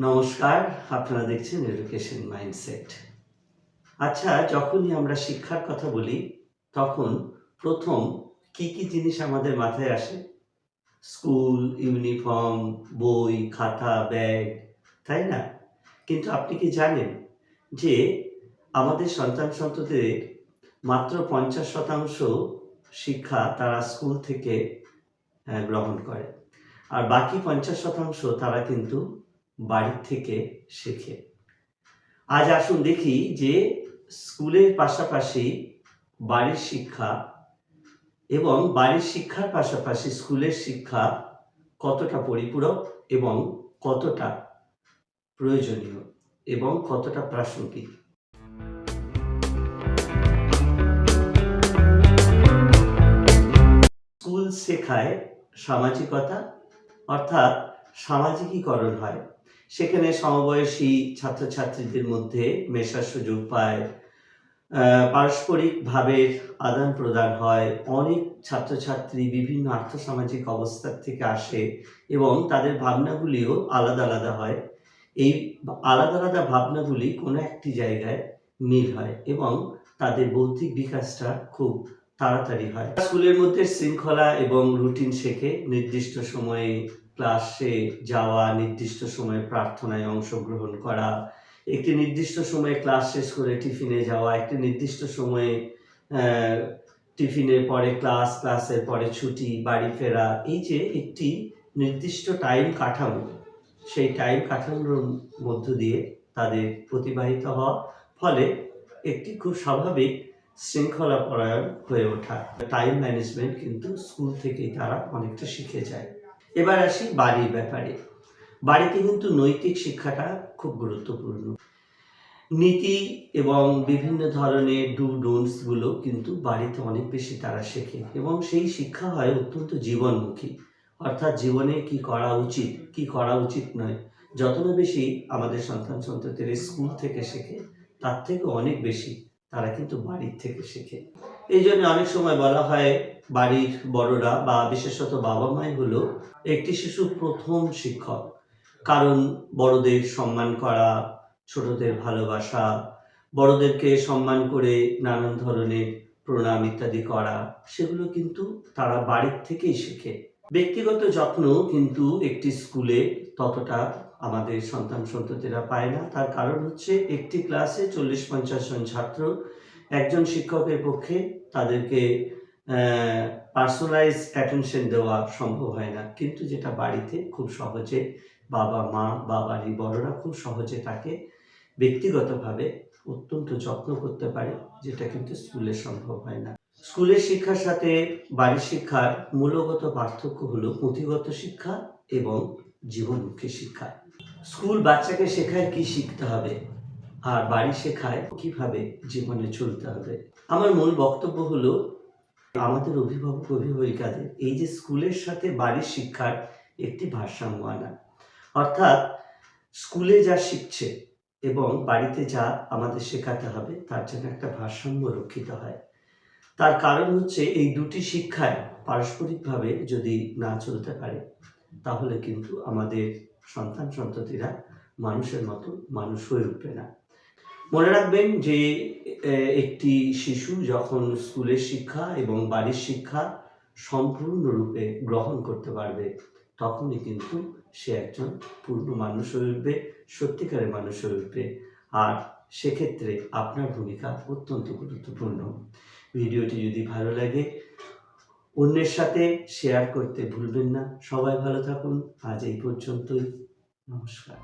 নমস্কার, আপনারা দেখছেন এডুকেশন মাইন্ডসেট। আচ্ছা, যখনই আমরা শিক্ষার কথা বলি, তখন প্রথম কি জিনিস আমাদের মাথায় আসে? স্কুল, ইউনিফর্ম, বই, খাতা, ব্যাগ, তাই না? কিন্তু আপনি কি জানেন যে আমাদের সন্তান-সন্ততিদের মাত্র ৫০% শিক্ষা তারা স্কুল থেকে গ্রহণ করে। আর বাকি ৫০% তারা কিন্তু বাড়ির থেকে শেখে। আজ আসুন দেখি যে স্কুলের পাশাপাশি বাড়ির শিক্ষা এবং বাড়ির শিক্ষার পাশাপাশি স্কুলের শিক্ষা কতটা পরিপূরক এবং কতটা প্রয়োজনীয় এবং কতটা প্রাসঙ্গিক। স্কুল শেখায় সামাজিকতা, অর্থাৎ সামাজিকীকরণ হয়। সেখানে সমবয়সী ছাত্রছাত্রীদের মধ্যে মেশার সুযোগ পায়, পারস্পরিক ভাবের আদান প্রদান হয়। অনেক ছাত্রছাত্রী বিভিন্ন আর্থসামাজিক অবস্থার থেকে আসে এবং তাদের ভাবনাগুলিও আলাদা আলাদা হয়। এই আলাদা আলাদা ভাবনাগুলি কোনো একটি জায়গায় মিল হয় এবং তাদের বৌদ্ধিক বিকাশটা খুব তাড়াতাড়ি হয়। স্কুলের মধ্যে শৃঙ্খলা এবং রুটিন শেখে, নির্দিষ্ট সময়ে ক্লাসে যাওয়া, নির্দিষ্ট সময়ে প্রার্থনায় অংশগ্রহণ করা, একটি নির্দিষ্ট সময়ে ক্লাস শেষ করে টিফিনে যাওয়া, একটি নির্দিষ্ট সময়ে টিফিনের পরে ক্লাসের পরে ছুটি, বাড়ি ফেরা। এই যে একটি নির্দিষ্ট টাইম কাঠামো, সেই টাইম কাঠামোর মধ্য দিয়ে তাদের অতিবাহিত হওয়া, ফলে একটি খুব স্বাভাবিক শৃঙ্খলাপরায়ণ হয়ে ওঠা। টাইম ম্যানেজমেন্ট কিন্তু স্কুল থেকেই তারা অনেকটা শিখে যায়। এবার আসি বাড়ির ব্যাপারে। বাড়িতে কিন্তু নৈতিক শিক্ষাটা খুব গুরুত্বপূর্ণ। নীতি এবং বিভিন্ন ধরনের ডুনসগুলো কিন্তু বাড়িতে অনেক বেশি তারা শেখে এবং সেই শিক্ষা হয় অত্যন্ত জীবনমুখী, অর্থাৎ জীবনে কি করা উচিত, কি করা উচিত নয়। যত না বেশি আমাদের সন্তান-সন্ততিরা স্কুল থেকে শেখে, তার থেকে অনেক বেশি তারা কিন্তু বাড়ির থেকে শেখে। এই জন্য অনেক সময় বলা হয় বাড়ির বড়রা বা বিশেষত বাবা মাই হলো একটি শিশুর প্রথম শিক্ষক। কারণ বড়দের সম্মান করা, ছোটদের ভালোবাসা, বড়দেরকে সম্মান করে নানান ধরনের প্রণাম ইত্যাদি করা, সেগুলো কিন্তু তারা বাড়ির থেকেই শেখে। ব্যক্তিগত যত্ন কিন্তু একটি স্কুলে ততটা আমাদের সন্তান-সন্ততিরা পায় না। তার কারণ হচ্ছে একটি ক্লাসে ৪০-৫০ জন ছাত্র, একজন শিক্ষকের পক্ষে তাদেরকে পার্সোনালাইজ অ্যাটেনশন দেওয়া সম্ভব হয় না। কিন্তু যেটা বাড়িতে খুব সহজে বাবা মা বা বাড়ির বড়রা খুব সহজে তাকে ব্যক্তিগতভাবে অত্যন্ত যত্ন করতে পারে, যেটা কিন্তু স্কুলে সম্ভব হয় না। স্কুলের শিক্ষার সাথে বাড়ির শিক্ষার মূলগত পার্থক্য হলো পুঁথিগত শিক্ষা এবং জীবনমুখী শিক্ষা। স্কুল বাচ্চাকে শেখায় কি শিখতে হবে, আর বাড়ি শেখায় কিভাবে জীবনে চলতে হবে। আমার মূল বক্তব্য হলো আমাদের অভিভাবক অভিভাবিকাদের এই যে স্কুলের সাথে বাড়ির শিক্ষার একটি ভারসাম্য আনা, অর্থাৎ স্কুলে যা শিখছে এবং বাড়িতে যা আমাদের শেখাতে হবে তার জন্য একটা ভারসাম্য রক্ষিত হয়। তার কারণ হচ্ছে এই দুটি শিক্ষায় পারস্পরিকভাবে যদি না চলতে পারে, তাহলে কিন্তু আমাদের সন্তান-সন্ততিরা মানুষের মতো মানুষ হয়ে উঠবে না। মনে রাখবেন যে একটি শিশু যখন স্কুলের শিক্ষা এবং বাড়ির শিক্ষা সম্পূর্ণরূপে গ্রহণ করতে পারবে, তখনই কিন্তু সে একজন পূর্ণ মানুষ হয়ে উঠবে, সত্যিকারের মানুষ হয়ে উঠবে। আর সেক্ষেত্রে আপনার ভূমিকা অত্যন্ত গুরুত্বপূর্ণ। ভিডিওটি যদি ভালো লাগে অন্যের সাথে শেয়ার করতে ভুলবেন না। সবাই ভালো থাকুন। আজ এই পর্যন্তই। নমস্কার।